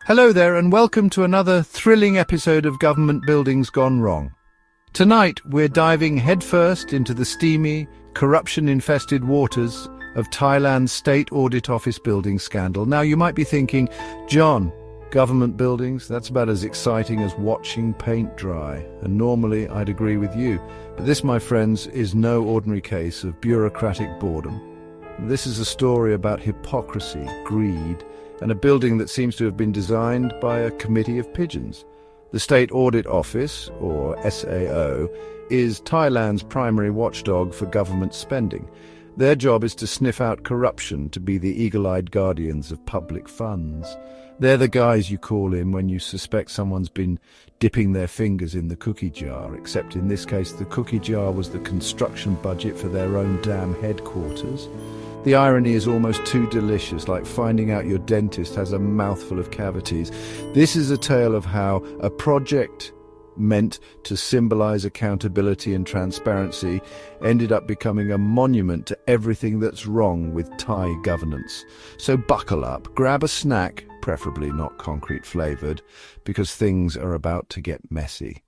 Hello there and welcome to another thrilling episode of Government Buildings Gone Wrong. Tonight we're diving headfirst into the steamy, corruption-infested waters of Thailand's State Audit Office building scandal. Now you might be thinking, John, government buildings, that's about as exciting as watching paint dry. And normally I'd agree with you. But this, my friends, is no ordinary case of bureaucratic boredom. This is a story about hypocrisy, greed, and a building that seems to have been designed by a committee of pigeons. The State Audit Office, or SAO, is Thailand's primary watchdog for government spending. Their job is to sniff out corruption, to be the eagle-eyed guardians of public funds. They're the guys you call in when you suspect someone's been dipping their fingers in the cookie jar, except in this case the cookie jar was the construction budget for their own damn headquarters. The irony is almost too delicious, like finding out your dentist has a mouthful of cavities. This is a tale of how a project meant to symbolize accountability and transparency ended up becoming a monument to everything that's wrong with Thai governance. So buckle up, grab a snack, preferably not concrete flavored, because things are about to get messy.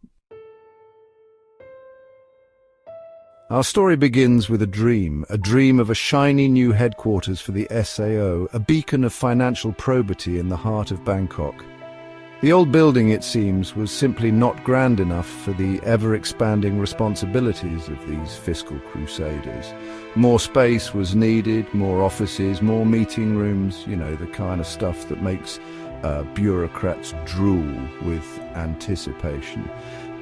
Our story begins with a dream of a shiny new headquarters for the SAO, a beacon of financial probity in the heart of Bangkok. The old building, it seems, was simply not grand enough for the ever-expanding responsibilities of these fiscal crusaders. More space was needed, more offices, more meeting rooms, you know, the kind of stuff that makes bureaucrats drool with anticipation.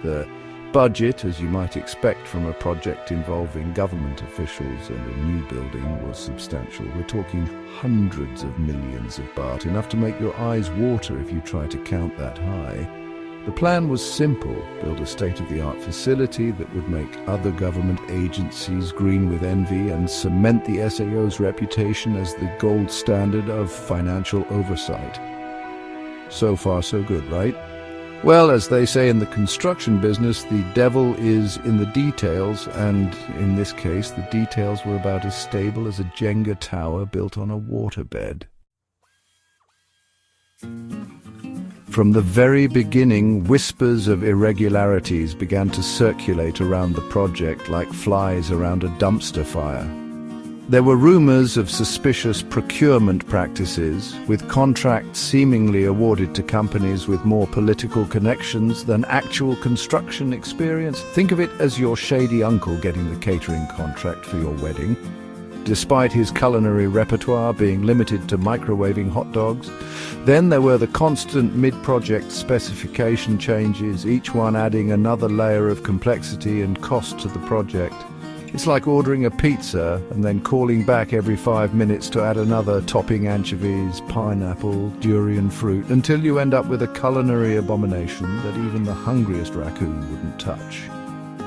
The budget, as you might expect from a project involving government officials and a new building, was substantial. We're talking hundreds of millions of baht, enough to make your eyes water if you try to count that high. The plan was simple: build a state-of-the-art facility that would make other government agencies green with envy and cement the SAO's reputation as the gold standard of financial oversight. So far so good, right? Well, as they say in the construction business, the devil is in the details, and in this case, the details were about as stable as a Jenga tower built on a waterbed. From the very beginning, whispers of irregularities began to circulate around the project like flies around a dumpster fire. There were rumors of suspicious procurement practices, with contracts seemingly awarded to companies with more political connections than actual construction experience. Think of it as your shady uncle getting the catering contract for your wedding, despite his culinary repertoire being limited to microwaving hot dogs. Then there were the constant mid-project specification changes, each one adding another layer of complexity and cost to the project. It's like ordering a pizza and then calling back every 5 minutes to add another topping: anchovies, pineapple, durian fruit, until you end up with a culinary abomination that even the hungriest raccoon wouldn't touch.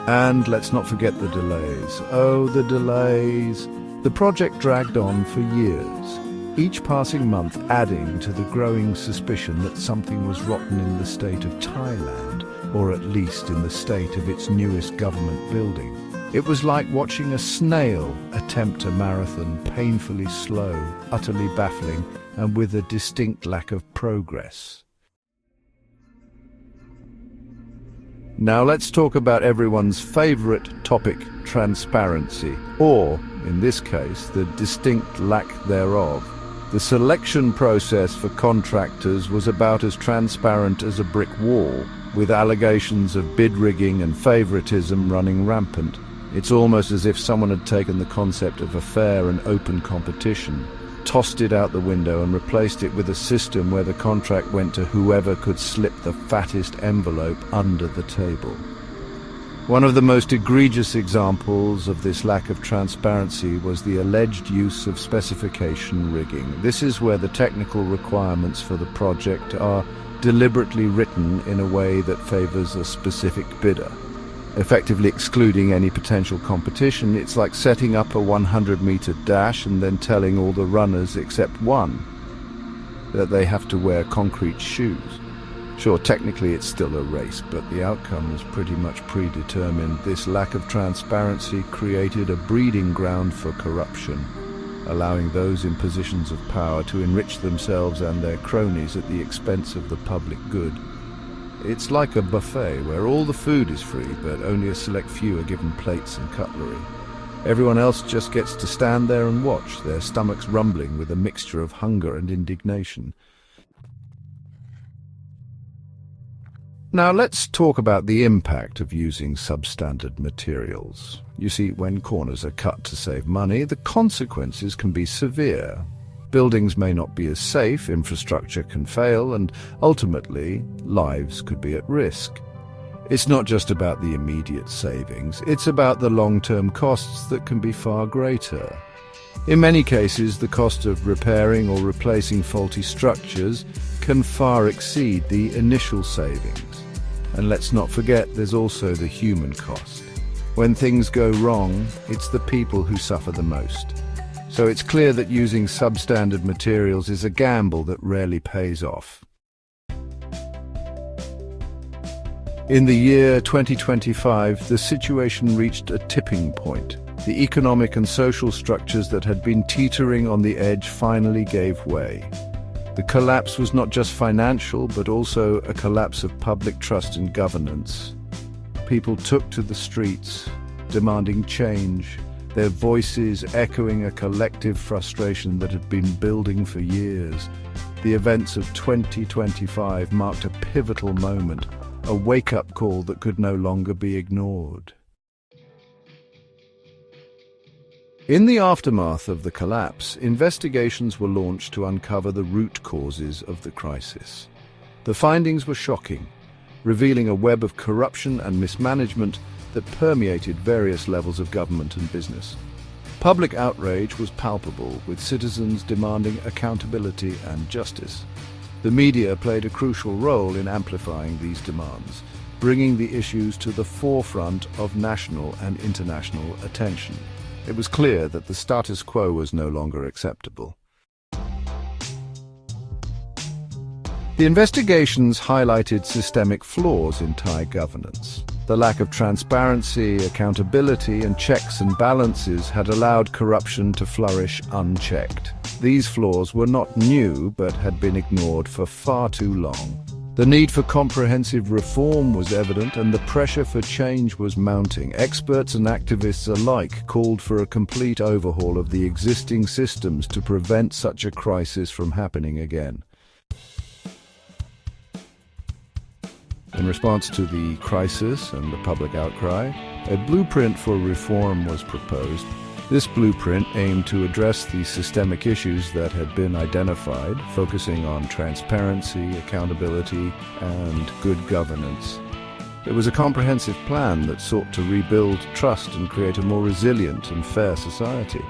And let's not forget the delays. Oh, the delays! The project dragged on for years, each passing month adding to the growing suspicion that something was rotten in the state of Thailand, or at least in the state of its newest government building. It was like watching a snail attempt a marathon, painfully slow, utterly baffling, and with a distinct lack of progress. Now let's talk about everyone's favorite topic: transparency, or, in this case, the distinct lack thereof. The selection process for contractors was about as transparent as a brick wall, with allegations of bid rigging and favoritism running rampant. It's almost as if someone had taken the concept of a fair and open competition, tossed it out the window and replaced it with a system where the contract went to whoever could slip the fattest envelope under the table. One of the most egregious examples of this lack of transparency was the alleged use of specification rigging. This is where the technical requirements for the project are deliberately written in a way that favors a specific bidder, effectively excluding any potential competition. It's like setting up a 100-meter dash and then telling all the runners except one that they have to wear concrete shoes. Sure, technically it's still a race, but the outcome was pretty much predetermined. This lack of transparency created a breeding ground for corruption. allowing those in positions of power to enrich themselves and their cronies at the expense of the public good. It's like a buffet where all the food is free, but only a select few are given plates and cutlery. Everyone else just gets to stand there and watch, their stomachs rumbling with a mixture of hunger and indignation. Now let's talk about the impact of using substandard materials. You see, when corners are cut to save money, the consequences can be severe. Buildings may not be as safe, infrastructure can fail, and ultimately, lives could be at risk. It's not just about the immediate savings, it's about the long-term costs that can be far greater. In many cases, the cost of repairing or replacing faulty structures can far exceed the initial savings. And let's not forget, there's also the human cost. When things go wrong, it's the people who suffer the most. So it's clear that using substandard materials is a gamble that rarely pays off. In the year 2025, the situation reached a tipping point. The economic and social structures that had been teetering on the edge finally gave way. The collapse was not just financial, but also a collapse of public trust in governance. People took to the streets, demanding change, their voices echoing a collective frustration that had been building for years. The events of 2025 marked a pivotal moment, a wake-up call that could no longer be ignored. In the aftermath of the collapse, investigations were launched to uncover the root causes of the crisis. The findings were shocking, revealing a web of corruption and mismanagement that permeated various levels of government and business. Public outrage was palpable, with citizens demanding accountability and justice. The media played a crucial role in amplifying these demands, bringing the issues to the forefront of national and international attention. It was clear that the status quo was no longer acceptable. The investigations highlighted systemic flaws in Thai governance. The lack of transparency, accountability, and checks and balances had allowed corruption to flourish unchecked. These flaws were not new, but had been ignored for far too long. The need for comprehensive reform was evident, and the pressure for change was mounting. Experts and activists alike called for a complete overhaul of the existing systems to prevent such a crisis from happening again. In response to the crisis and the public outcry, a blueprint for reform was proposed. This blueprint aimed to address the systemic issues that had been identified, focusing on transparency, accountability, and good governance. It was a comprehensive plan that sought to rebuild trust and create a more resilient and fair society.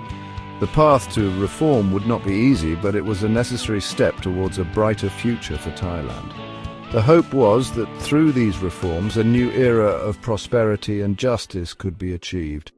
The path to reform would not be easy, but it was a necessary step towards a brighter future for Thailand. The hope was that through these reforms, a new era of prosperity and justice could be achieved.